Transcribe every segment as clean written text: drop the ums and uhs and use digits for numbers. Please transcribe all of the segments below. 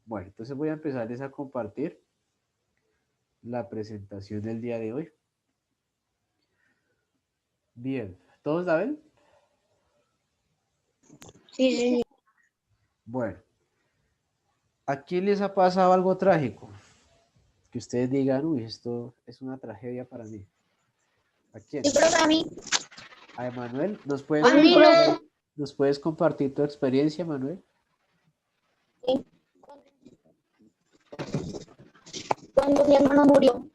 Bueno, entonces voy a empezarles a compartir la presentación del día de hoy. Bien, ¿todos la ven? Sí, señor. Bueno, ¿a quién les ha pasado algo trágico? Que ustedes digan, uy, esto es una tragedia para mí. ¿A Sí, quién? pero a mí, A Emanuel, a mí, profe, ¿nos puedes compartir tu experiencia, Manuel? sí, cuando mi hermano murió,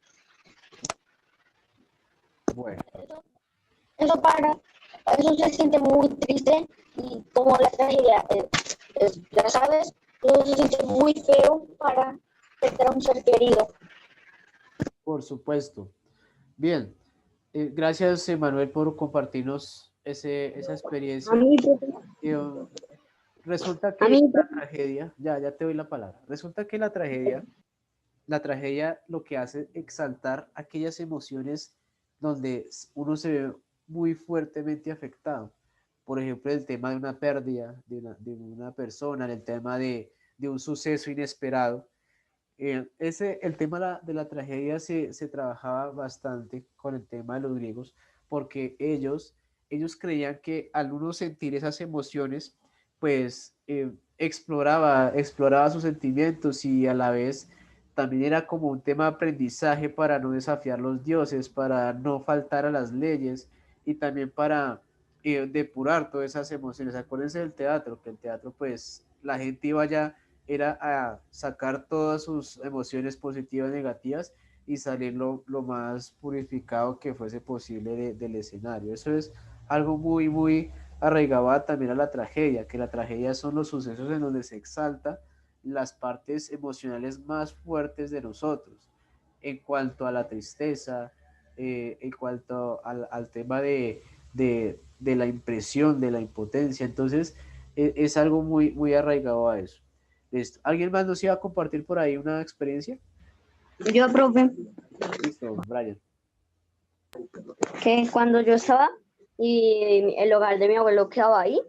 Bueno, eso, eso para, eso se siente muy triste y como la tragedia, ya sabes, eso se siente muy feo para perder a un ser querido. por supuesto. Bien, gracias, Emanuel, por compartirnos esa A experiencia. mí, profe, Eh, Resulta a que mí, la tragedia, ya te doy la palabra. Resulta que la tragedia lo que hace es exaltar aquellas emociones donde uno se ve muy fuertemente afectado. Por ejemplo, el tema de una pérdida de una persona, el tema de un suceso inesperado. El tema de la tragedia se trabajaba bastante con el tema de los griegos porque ellos creían que al uno sentir esas emociones, pues exploraba sus sentimientos y a la vez también era como un tema de aprendizaje para no desafiar los dioses, para no faltar a las leyes y también para depurar todas esas emociones. Acuérdense del teatro, que el teatro pues la gente iba ya era a sacar todas sus emociones positivas, negativas y salir lo más purificado que fuese posible del escenario. Eso es algo muy, muy arraigado también a la tragedia, que la tragedia son los sucesos en donde se exalta las partes emocionales más fuertes de nosotros, en cuanto a la tristeza, en cuanto al tema de la impresión, de la impotencia. Entonces, es algo muy, muy arraigado a eso. Listo. ¿Alguien más nos iba a compartir por ahí una experiencia? yo, profe, Listo, Brian. que cuando yo estaba y el hogar de mi abuelo quedaba ahí,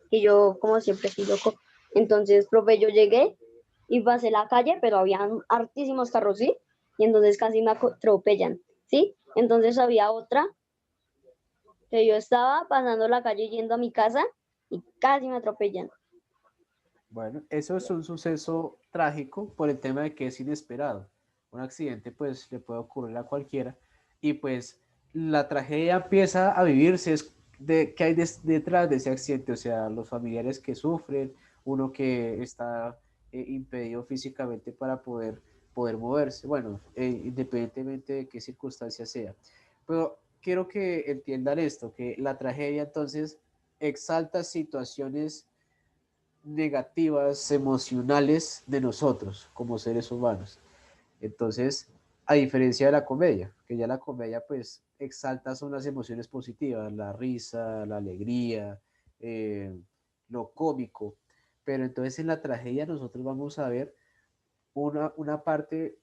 y yo, como siempre, fui loco. Entonces, profe, yo llegué y pasé la calle, pero habían hartísimos carros, ¿sí? Y entonces casi me atropellan, ¿sí? Entonces había otra que yo estaba pasando la calle yendo a mi casa y casi me atropellan. Bueno, eso es un suceso trágico por el tema de que es inesperado. Un accidente pues le puede ocurrir a cualquiera y pues la tragedia empieza a vivirse es de qué hay detrás de ese accidente, o sea, los familiares que sufren, uno que está impedido físicamente para poder moverse, bueno, independientemente de qué circunstancia sea. Pero quiero que entiendan esto, que la tragedia entonces exalta situaciones negativas, emocionales de nosotros como seres humanos. Entonces, a diferencia de la comedia, que ya la comedia pues exalta son las emociones positivas, la risa, la alegría, eh, lo cómico, pero entonces en la tragedia nosotros vamos a ver una parte,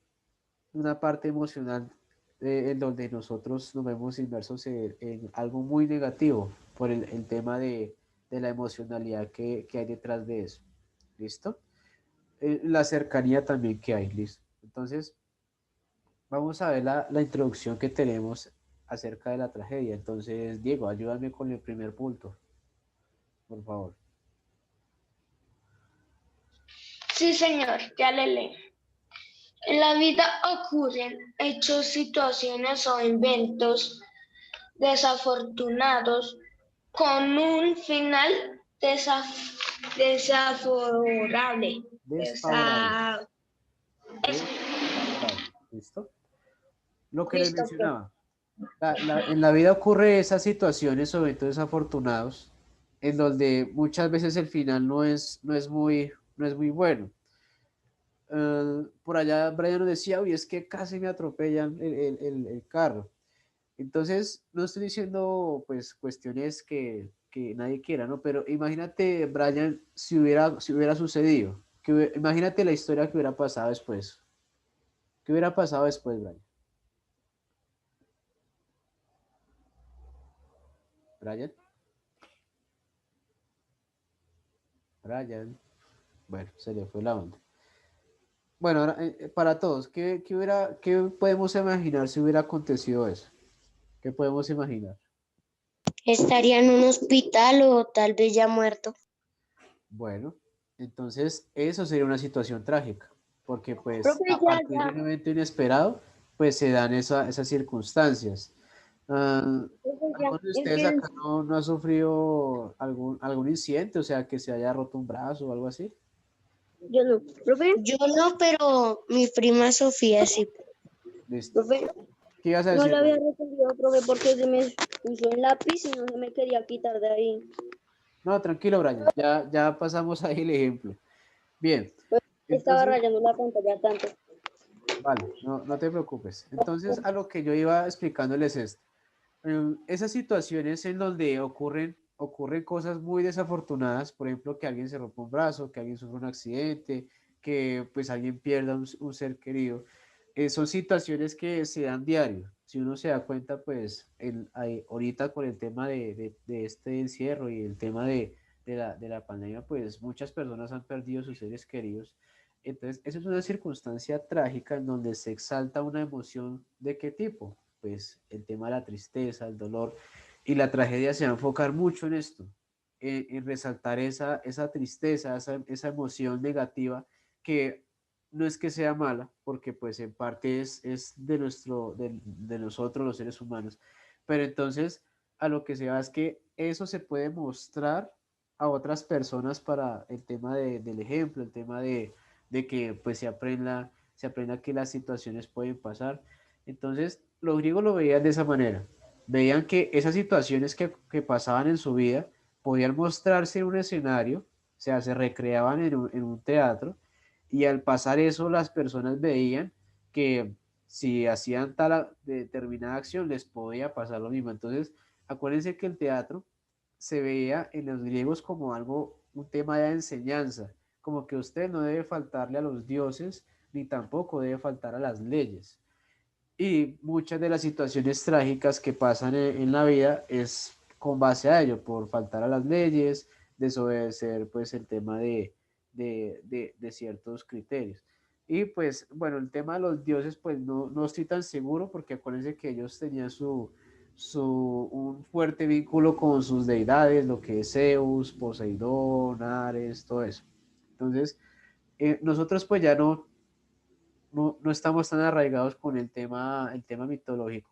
una parte emocional en donde nosotros nos vemos inmersos en algo muy negativo por el tema de la emocionalidad que hay detrás de eso. ¿Listo? La cercanía también que hay, ¿listo? Entonces, vamos a ver la introducción que tenemos acerca de la tragedia. Entonces, Diego, ayúdame con el primer punto, por favor. Sí, señor, ya le leo. En la vida ocurren hechos, situaciones o eventos desafortunados con un final desafavorable. Desfavorable, Desa- desfavorable, ¿listo? Lo que les Listo, profe. mencionaba, en la vida ocurre esas situaciones o eventos desafortunados en donde muchas veces el final no es muy bueno. Por allá Brian nos decía, uy, es que casi me atropellan el carro. Entonces, no estoy diciendo pues cuestiones que nadie quiera, ¿no? Pero imagínate, Brian, si hubiera sucedido. Imagínate la historia que hubiera pasado después. ¿Qué hubiera pasado después, Brian? Brian, Brian. Bueno, se le fue la onda. Bueno, ahora, para todos, ¿qué podemos imaginar si hubiera acontecido eso? ¿Qué podemos imaginar? Estaría en un hospital o tal vez ya muerto. Bueno, entonces eso sería una situación trágica, porque pues Profe, a partir de un evento inesperado, pues se dan esas circunstancias. Ah, ¿alguno de es ustedes que acá no ha sufrido algún incidente, o sea, que se haya roto un brazo o algo así? yo no. Profe, Yo no, pero mi prima Sofía sí. Listo. profe, ¿Qué ibas a no decir, le había Brian? respondido, profe, porque se me puso el lápiz y no se me quería quitar de ahí. No, tranquilo, Brian, ya pasamos ahí el ejemplo. Bien, Pues, estaba entonces, rayando la pantalla tanto. vale, no te preocupes. Entonces, a lo que yo iba explicándoles es, esas situaciones en donde ocurren cosas muy desafortunadas, por ejemplo, que alguien se rompa un brazo, que alguien sufra un accidente, que pues alguien pierda un ser querido, son situaciones que se dan diario. Si uno se da cuenta, pues ahorita con el tema de este encierro y el tema de la pandemia, pues muchas personas han perdido sus seres queridos. Entonces, eso es una circunstancia trágica en donde se exalta una emoción de qué tipo, pues el tema de la tristeza, el dolor y la tragedia se va a enfocar mucho en esto, en resaltar esa tristeza, esa emoción negativa que no es que sea mala, porque pues en parte es de nosotros los seres humanos, pero entonces a lo que se va es que eso se puede mostrar a otras personas para el tema del ejemplo, el tema de que pues se aprenda que las situaciones pueden pasar. Entonces, los griegos lo veían de esa manera. Veían que esas situaciones que pasaban en su vida podían mostrarse en un escenario, o sea, se recreaban en un teatro, y al pasar eso, las personas veían que si hacían determinada acción, les podía pasar lo mismo. Entonces, acuérdense que el teatro se veía en los griegos como algo, un tema de enseñanza, como que usted no debe faltarle a los dioses, ni tampoco debe faltar a las leyes. Y muchas de las situaciones trágicas que pasan en la vida es con base a ello, por faltar a las leyes, desobedecer pues el tema de ciertos criterios. Y pues bueno, el tema de los dioses pues no estoy tan seguro porque acuérdense que ellos tenían un fuerte vínculo con sus deidades, lo que es Zeus, Poseidón, Ares, todo eso. Entonces, nosotros pues ya no estamos tan arraigados con el tema mitológico,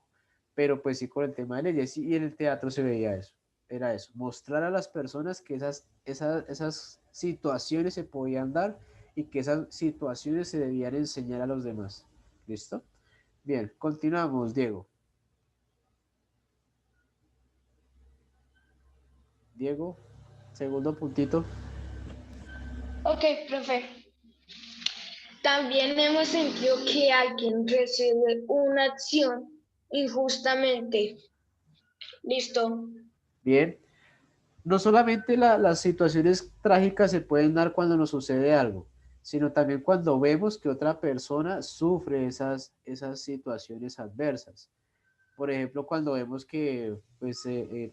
pero pues sí con el tema de leyes, y en el teatro se veía eso, era eso, mostrar a las personas que esas situaciones se podían dar y que esas situaciones se debían enseñar a los demás. ¿Listo? Bien, continuamos, Diego. Diego, segundo puntito. Ok, profe. También hemos sentido que alguien recibe una acción injustamente. Listo. Bien, no solamente las situaciones trágicas se pueden dar cuando nos sucede algo, sino también cuando vemos que otra persona sufre esas situaciones adversas. Por ejemplo, cuando vemos que pues,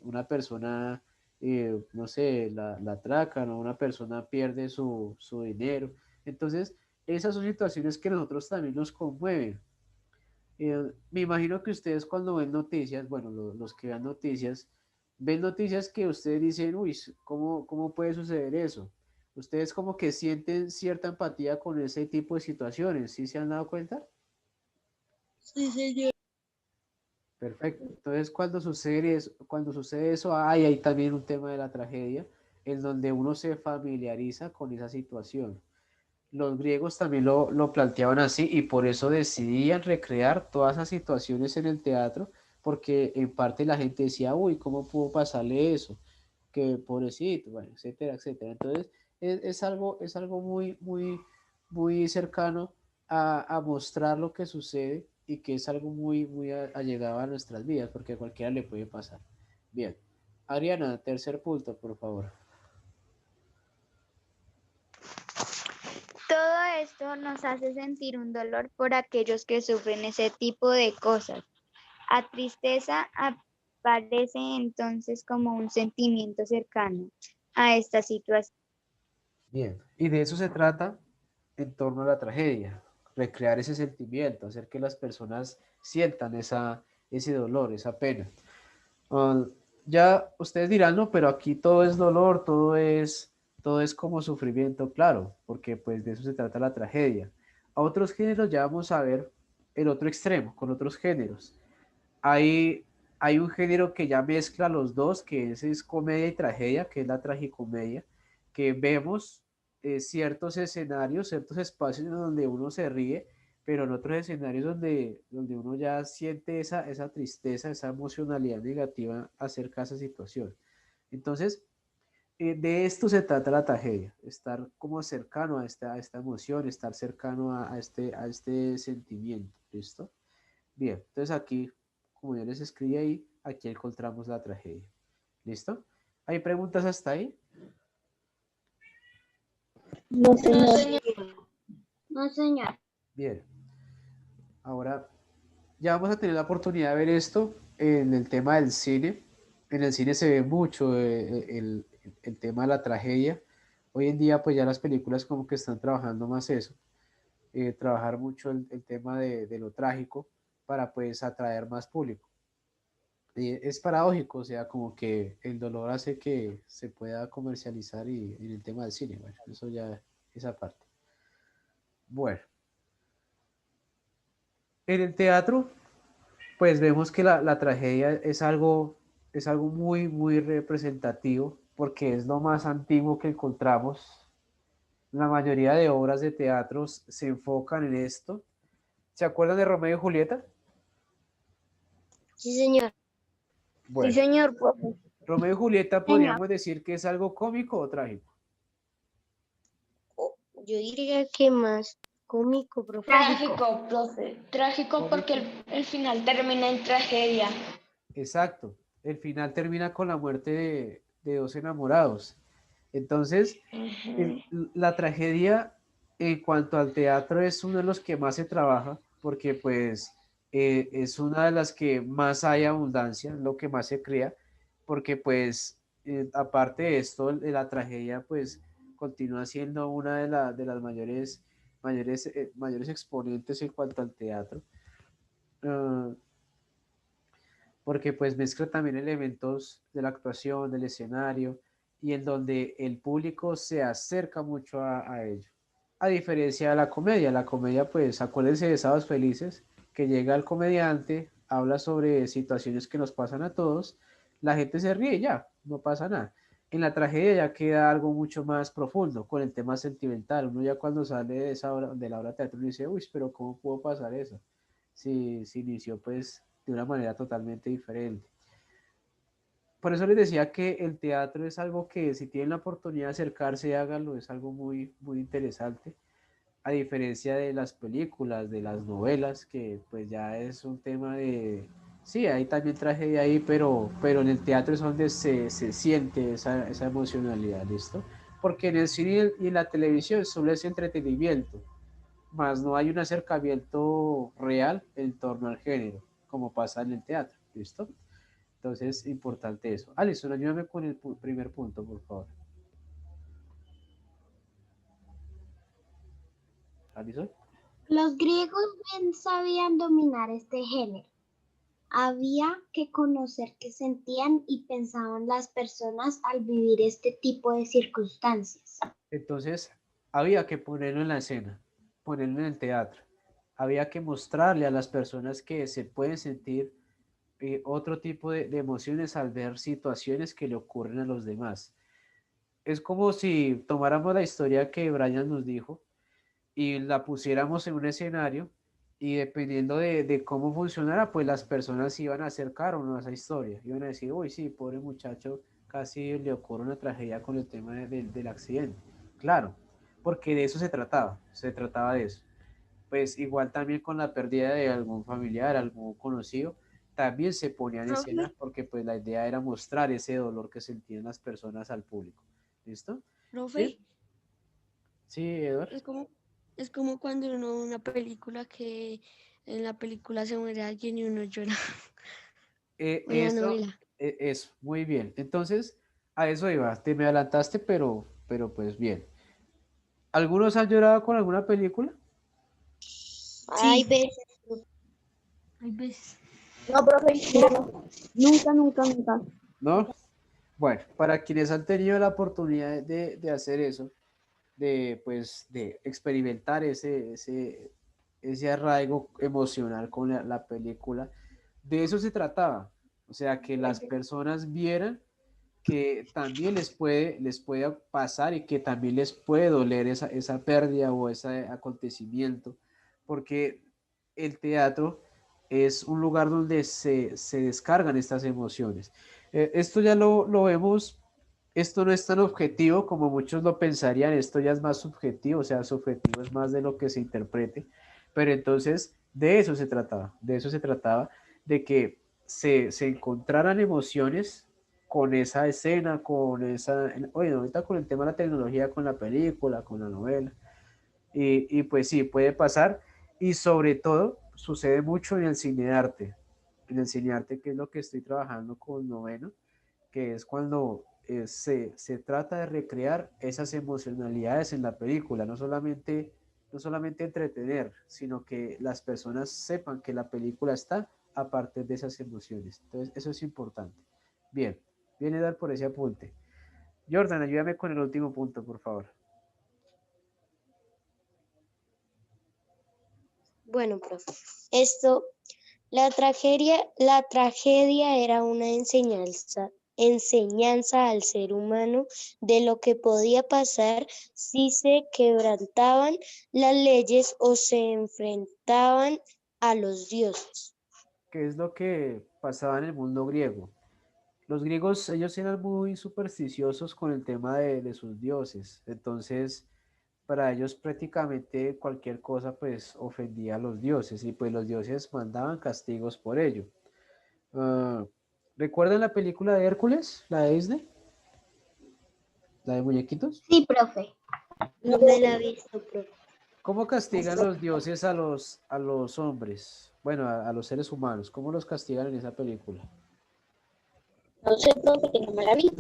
una persona, no sé, la atracan o una persona pierde su dinero. Entonces, esas son situaciones que nosotros también nos conmueven. Me imagino que ustedes cuando ven noticias, bueno, los que ven noticias, ven noticias que ustedes dicen, uy, ¿cómo puede suceder eso? Ustedes como que sienten cierta empatía con ese tipo de situaciones, ¿sí se han dado cuenta? Sí, señor. Perfecto. Entonces, cuando sucede eso, hay ahí también un tema de la tragedia, en donde uno se familiariza con esa situación. Los griegos también lo planteaban así y por eso decidían recrear todas esas situaciones en el teatro, porque en parte la gente decía, uy, ¿cómo pudo pasarle eso? Que pobrecito, bueno, etcétera, etcétera. Entonces, es algo muy, muy, muy cercano a mostrar lo que sucede y que es algo muy, muy allegado a nuestras vidas, porque a cualquiera le puede pasar. Bien. Ariana, tercer punto, por favor. Todo esto nos hace sentir un dolor por aquellos que sufren ese tipo de cosas. La tristeza aparece entonces como un sentimiento cercano a esta situación. Bien. Y de eso se trata en torno a la tragedia. recrear ese sentimiento, hacer que las personas sientan ese dolor, esa pena. Ah, ya ustedes dirán, no, pero aquí todo es dolor, todo es como sufrimiento, claro, porque pues de eso se trata la tragedia. A otros géneros ya vamos a ver el otro extremo, con otros géneros. Hay, hay un género que ya mezcla los dos, que es comedia y tragedia, que es la tragicomedia, que vemos ciertos escenarios, ciertos espacios en donde uno se ríe, pero en otros escenarios donde uno ya siente esa tristeza, esa emocionalidad negativa acerca de esa situación. Entonces, de esto se trata la tragedia, estar como cercano a esta emoción, estar cercano a este sentimiento, ¿listo? Bien, entonces aquí, como yo les escribí ahí, aquí encontramos la tragedia. ¿Listo? ¿Hay preguntas hasta ahí? No, No, señor. señor. No, señor. Bien, ahora ya vamos a tener la oportunidad de ver esto en el tema del cine. En el cine se ve mucho el tema de la tragedia. Hoy en día, pues ya las películas como que están trabajando más eso, trabajar mucho el tema de lo trágico para pues atraer más público. Y es paradójico, o sea, como que el dolor hace que se pueda comercializar y en el tema del cine, bueno, eso ya es aparte. Bueno, en el teatro, pues vemos que la tragedia es algo muy, muy representativo porque es lo más antiguo que encontramos. La mayoría de obras de teatro se enfocan en esto. ¿Se acuerdan de Romeo y Julieta? Sí, señor. Sí, Bueno, señor, profe. Romeo y Julieta Señor. podríamos decir que es algo cómico o trágico. Yo diría que más cómico, profe. Trágico, profe. Trágico porque Cómico. el final termina en tragedia. Exacto. El final termina con la muerte de dos enamorados. Entonces, Ujú. la tragedia en cuanto al teatro es uno de los que más se trabaja porque pues es una de las que más hay abundancia, lo que más se crea, porque pues aparte de esto, la tragedia pues continúa siendo una de las mayores exponentes en cuanto al teatro. Ah, porque pues mezcla también elementos de la actuación, del escenario, y en donde el público se acerca mucho a ello. A diferencia de la comedia pues acuérdense de Sábados Felices, que llega el comediante, habla sobre situaciones que nos pasan a todos, la gente se ríe y ya, no pasa nada. En la tragedia ya queda algo mucho más profundo con el tema sentimental. Uno ya cuando sale de esa obra, de la obra de teatro dice, uy, pero ¿cómo pudo pasar eso? Si inició pues de una manera totalmente diferente. Por eso les decía que el teatro es algo que si tienen la oportunidad de acercarse, háganlo, es algo muy, muy interesante, a diferencia de las películas, de las novelas, que pues ya es un tema de, sí, hay también tragedia ahí, pero en el teatro es donde se siente esa emocionalidad, ¿listo? Porque en el cine y en la televisión solo es entretenimiento, más no hay un acercamiento real en torno al género, como pasa en el teatro, ¿listo? Entonces, importante eso. Alison, ayúdame con el primer punto, por favor. Alison. Los griegos bien sabían dominar este género. Había que conocer qué sentían y pensaban las personas al vivir este tipo de circunstancias. Entonces, había que ponerlo en la escena, ponerlo en el teatro. Había que mostrarle a las personas que se pueden sentir otro tipo de emociones al ver situaciones que le ocurren a los demás. Es como si tomáramos la historia que Brian nos dijo y la pusiéramos en un escenario y dependiendo de cómo funcionara, pues las personas iban a acercar o no a esa historia. Iban a decir, uy, sí, pobre muchacho, casi le ocurre una tragedia con el tema del accidente. Claro, porque de eso se trataba de eso. Pues igual también con la pérdida de algún familiar, algún conocido, también se ponía en escena Profe, porque pues la idea era mostrar ese dolor que sentían las personas al público. ¿Listo? Bien. Profe, Sí, Eduardo. es como, es como cuando uno ve una película que en la película se muere alguien y uno llora. O en la Eso novela. eso, muy bien. Entonces, a eso iba. Te me adelantaste, pero pues bien. ¿Algunos han llorado con alguna película? Hay Sí, veces. Hay veces. No, profe, no. Nunca, nunca, nunca. ¿No? Bueno, para quienes han tenido la oportunidad de hacer eso, de, pues, de experimentar ese arraigo emocional con la película, de eso se trataba. O sea, que las personas vieran que también les puede pasar y que también les puede doler esa pérdida o ese acontecimiento, porque el teatro es un lugar donde se descargan estas emociones. Esto ya lo vemos, esto no es tan objetivo como muchos lo pensarían, esto ya es más subjetivo, o sea, subjetivo es más de lo que se interprete, pero entonces de eso se trataba, de que se encontraran emociones con esa escena, con esa, oye, ahorita con el tema de la tecnología, con la película, con la novela, y pues sí, puede pasar, y sobre todo sucede mucho en el cine arte, que es lo que estoy trabajando con noveno, que es cuando se trata de recrear esas emocionalidades en la película, no solamente entretener, sino que las personas sepan que la película está a partir de esas emociones. Entonces, eso es importante. Bien, viene a dar por ese apunte. Jordan, ayúdame con el último punto, por favor. Bueno, profe, esto, la tragedia era una enseñanza al ser humano de lo que podía pasar si se quebrantaban las leyes o se enfrentaban a los dioses. ¿Qué es lo que pasaba en el mundo griego? Los griegos, ellos eran muy supersticiosos con el tema de sus dioses. Entonces, para ellos prácticamente cualquier cosa pues ofendía a los dioses y pues los dioses mandaban castigos por ello. Ah, ¿recuerdan la película de Hércules, la de Disney, la de muñequitos? Sí, profe. No me la he visto, profe. ¿Cómo castigan los dioses a los hombres? Bueno, a los seres humanos. ¿Cómo los castigan en esa película? No sé, profe, que no me la vi.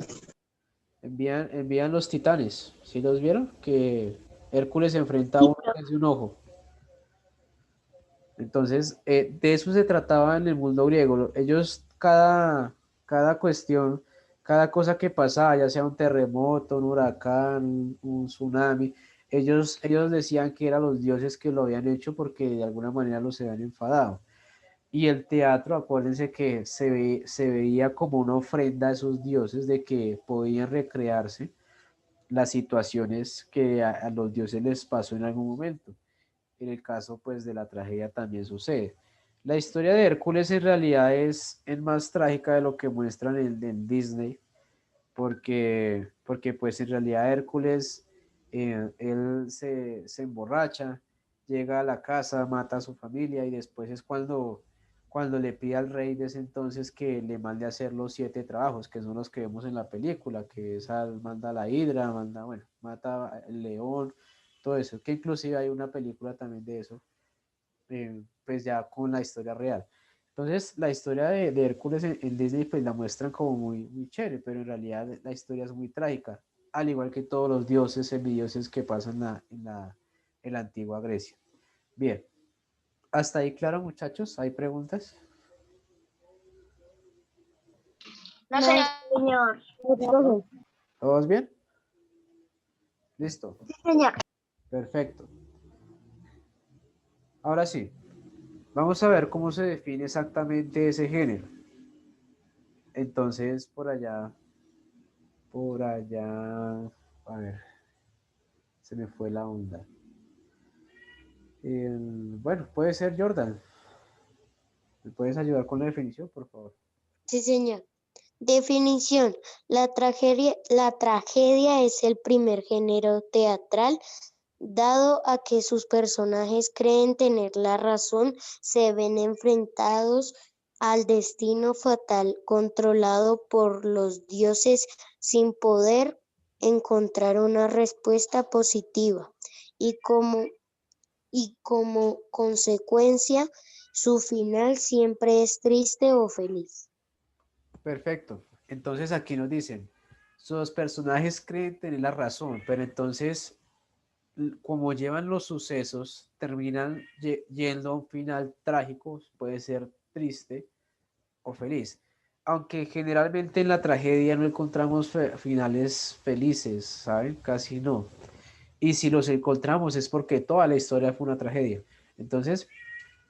Envían los titanes. ¿Sí los vieron? Que Hércules se enfrenta a Sí, uno que es de un ojo. Entonces, de eso se trataba en el mundo griego. Ellos, cada cuestión, cada cosa que pasaba, ya sea un terremoto, un huracán, un tsunami, ellos decían que eran los dioses que lo habían hecho porque de alguna manera los habían enfadado. Y el teatro, acuérdense que se veía como una ofrenda a esos dioses de que podían recrearse las situaciones que a los dioses les pasó en algún momento. En el caso pues de la tragedia también sucede. La historia de Hércules en realidad es más trágica de lo que muestran en Disney, porque pues en realidad Hércules, él se emborracha, llega a la casa, mata a su familia y después es cuando le pide al rey de ese entonces que le mande a hacer los 7 trabajos, que son los que vemos en la película, que es manda a la hidra, bueno, mata al león, todo eso, que inclusive hay una película también de eso, pues ya con la historia real. Entonces, la historia de Hércules en Disney pues la muestran como muy chévere, pero en realidad la historia es muy trágica, al igual que todos los dioses semidioses que pasan en la antigua Grecia. Bien, hasta ahí claro, muchachos, ¿hay preguntas? no, no, señor. señor. ¿No? ¿Todos bien? Listo, Sí, señor. perfecto. Ahora sí, vamos a ver cómo se define exactamente ese género. Entonces, por allá, a ver, se me fue la onda. Bueno, puede ser Jordan. ¿Me puedes ayudar con la definición, por favor? Sí, señor. Definición. La tragedia es el primer género teatral dado a que sus personajes creen tener la razón, se ven enfrentados al destino fatal controlado por los dioses sin poder encontrar una respuesta positiva y como consecuencia su final siempre es triste o feliz. Perfecto. Entonces aquí nos dicen, sus personajes creen tener la razón, pero entonces como llevan los sucesos, terminan yendo a un final trágico, puede ser triste o feliz. Aunque generalmente en la tragedia no encontramos finales felices, ¿saben? Casi no. Y si los encontramos es porque toda la historia fue una tragedia. Entonces,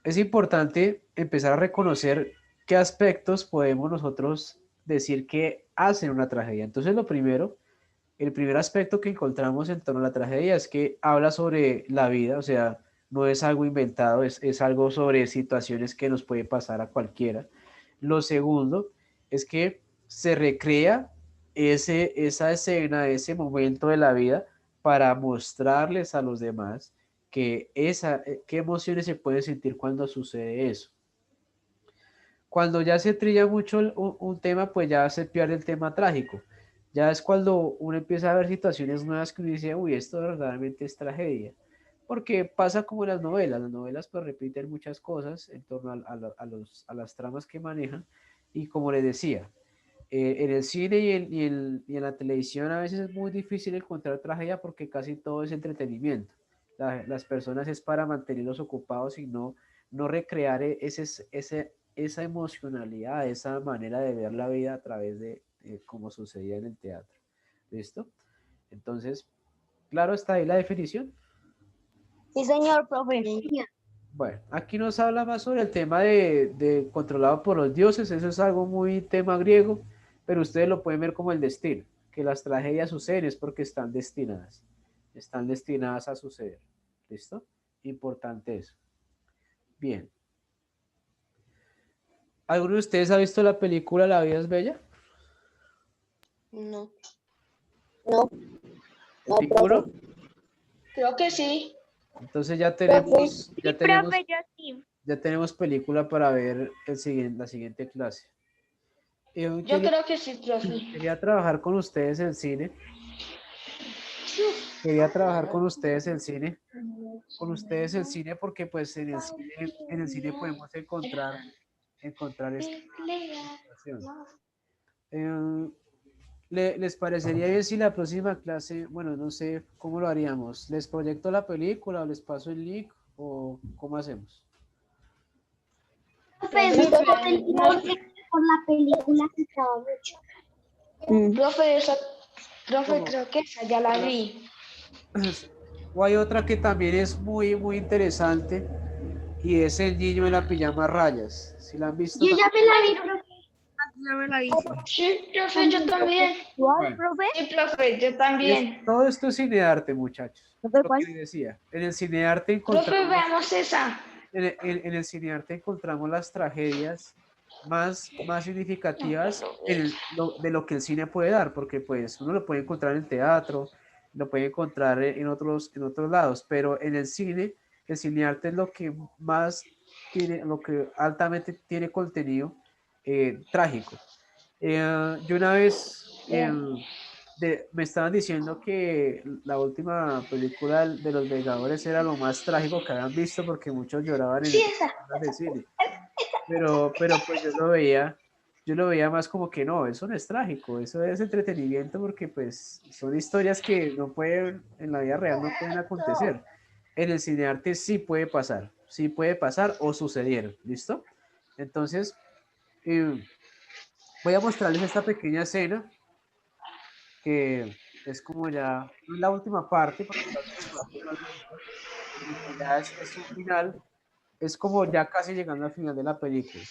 es importante empezar a reconocer qué aspectos podemos nosotros decir que hacen una tragedia. Entonces, lo primero, el primer aspecto que encontramos en torno a la tragedia es que habla sobre la vida, o sea, no es algo inventado, es algo sobre situaciones que nos puede pasar a cualquiera. Lo segundo es que se recrea esa escena, ese momento de la vida para mostrarles a los demás qué emociones se pueden sentir cuando sucede eso. Cuando ya se trilla mucho un tema, pues ya se pierde el tema trágico. Ya es cuando uno empieza a ver situaciones nuevas que uno dice, uy, esto verdaderamente es tragedia. Porque pasa como en las novelas pues repiten muchas cosas en torno a las tramas que manejan. Y como les decía, en el cine y en la televisión a veces es muy difícil encontrar tragedia porque casi todo es entretenimiento. Las personas es para mantenerlos ocupados y no recrear esa emocionalidad, esa manera de ver la vida a través de cómo sucedía en el teatro. ¿Listo? Entonces, claro, está ahí la definición. Sí, señor, profe. Bueno, aquí nos habla más sobre el tema de controlado por los dioses, eso es algo muy tema griego, pero ustedes lo pueden ver como el destino, que las tragedias suceden es porque están destinadas a suceder. ¿Listo? Importante eso. Bien. ¿Alguno de ustedes ha visto la película La vida es bella? No, No, no, ¿Ninguno? profe. creo que sí. Entonces ya Profe. tenemos, Sí, profe, yo sí. ya tenemos película para ver la siguiente clase. Yo Yo creo que sí, profe. quería trabajar con ustedes en cine. Quería trabajar con ustedes el cine, con ustedes el cine porque pues en el cine podemos encontrar esta situación. Eh, ¿Les parecería bien si la próxima clase, bueno, no sé cómo lo haríamos? ¿Les proyecto la película o les paso el link o cómo hacemos? Profe, Profe, me sorprendió porque por la película que estaba mucho. profe, ¿Cómo? creo que esa ya la vi. O hay otra que también es muy, muy interesante y es El niño en la pijama a rayas. ¿Sí la han visto Yo ya también? me la vi, profe. Yo me la vi. Sí, profe, yo también. ¿Cuál, Bueno, profe? Sí, profe, yo también. todo esto es cinearte, muchachos. ¿Profe Lo cuál? que les decía, en el cinearte Profe, encontramos, veamos esa. en el cinearte encontramos las tragedias más significativas de lo que el cine puede dar, porque pues uno lo puede encontrar en teatro, lo puede encontrar en otros lados, pero en el cinearte es lo que más tiene, lo que altamente tiene contenido trágico. Yo una vez me estaban diciendo que la última película de Los Vengadores era lo más trágico que habían visto porque muchos lloraban Sí, en esa. salas de cine. Pero pues yo lo veía más como que no, eso no es trágico, eso es entretenimiento porque pues son historias que no pueden, en la vida real no pueden acontecer. En el cinearte sí puede pasar o sucedieron, ¿listo? Entonces, eh, voy a mostrarles esta pequeña escena que es como ya, no es la última parte, porque la última parte no es bonita, sino que ya es un final, es como ya casi llegando al final de la película.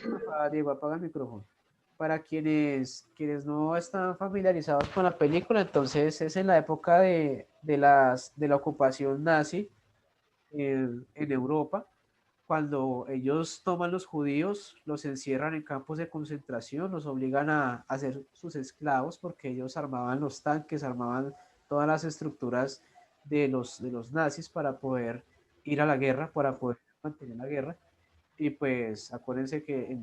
Porfa, Diego, apaga el micrófono. Para quienes no están familiarizados con la película, entonces es en la época de la ocupación nazi en Europa, cuando ellos toman los judíos, los encierran en campos de concentración, los obligan a ser sus esclavos porque ellos armaban los tanques, armaban todas las estructuras de los nazis para poder ir a la guerra, para poder mantener la guerra. Y pues acuérdense que,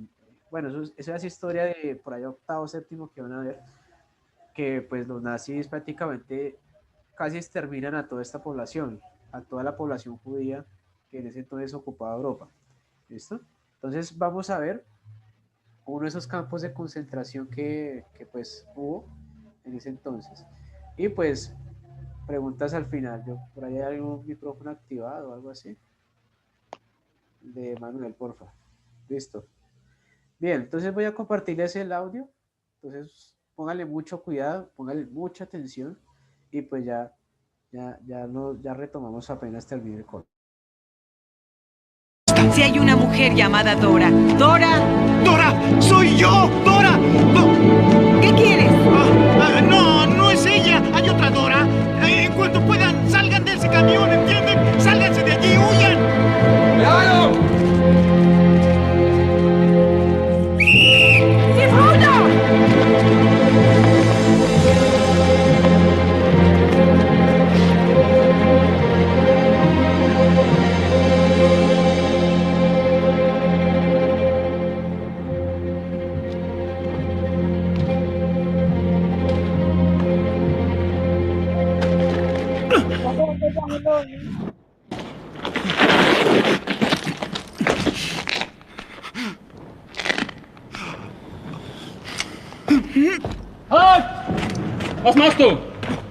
bueno, esa es historia de por ahí octavo, séptimo que van a ver, que pues los nazis prácticamente casi exterminan a toda esta población, a toda la población judía que en ese entonces ocupaba Europa. ¿Listo? Entonces vamos a ver uno de esos campos de concentración que pues hubo en ese entonces. Y pues preguntas al final. Yo, por ahí hay un micrófono activado o algo así. De Manuel, porfa. Listo. Bien, entonces voy a compartirles el audio. Entonces, póngale mucho cuidado, póngale mucha atención y pues ya retomamos apenas termine el corte. Si hay una mujer llamada Dora. Dora, ¡Dora! ¡Soy yo! ¡Dora! ¿qué quieres? No, no es ella. Hay otra Dora. En cuanto puedan, salgan de ese camión, ¿entienden? ¡Sálganse de allí! ¡Huyan! ¡Cuidado! Halt! Was machst du?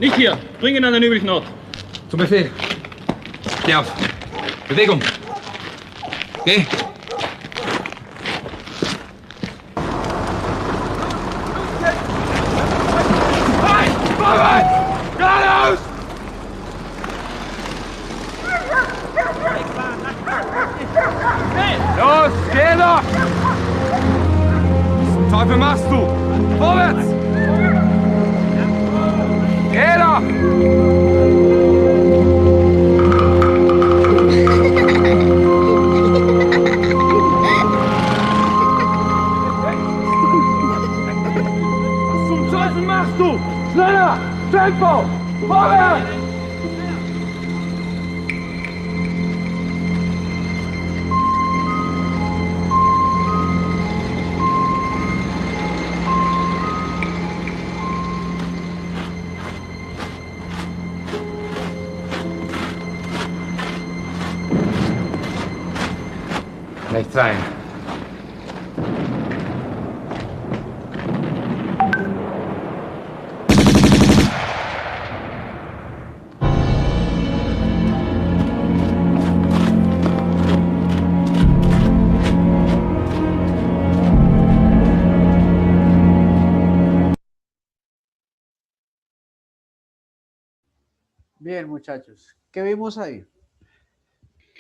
Nicht hier. Bring ihn an den üblichen Ort. Zum Befehl. Steh auf. Bewegung. Geh. Vorwärts! Geradeaus! Los, geh doch! Was zum Teufel machst du? Vorwärts! Geh doch! Was zum Teufel machst du? Schneller! Tempo! Vorwärts! Rechts rein. Bien, muchachos, ¿qué vimos ahí?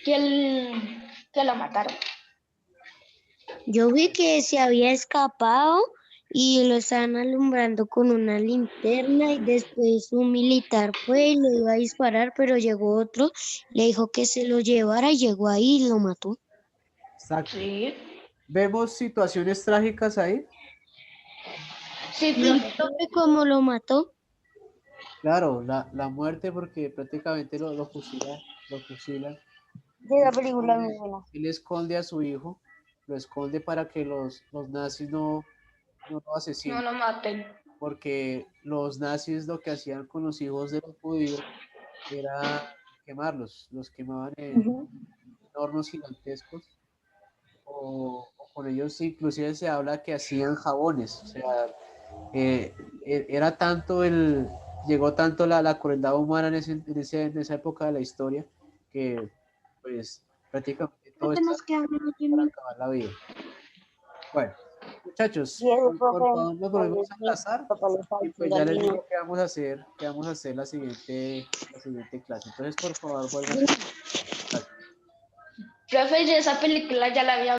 Que lo mataron. Yo vi que se había escapado y lo estaban alumbrando con una linterna y después un militar fue y le iba a disparar, pero llegó otro, le dijo que se lo llevara y llegó ahí y lo mató. Exacto. Sí. ¿Vemos situaciones trágicas ahí? Sí, ¿Y profe. sabe cómo lo mató? Claro, la muerte porque prácticamente lo fusilan. Esa película es muy buena. Él esconde a su hijo, lo esconde para que los nazis no lo No asesinen, lo maten. porque los nazis lo que hacían con los hijos de los judíos era quemarlos, los quemaban en hornos gigantescos, o con ellos inclusive se habla que hacían jabones, o sea, era tanto llegó tanto la crueldad humana en esa época de la historia que pues prácticamente todo Creo que nos queda menos de un para minuto. acabar la vida. Bueno, muchachos, Y eso, por profe, favor nos volvemos a enlazar y pues ya les niño. digo qué vamos a hacer la siguiente clase. Entonces, por favor, vuelvan. Profe, yo esa película ya la había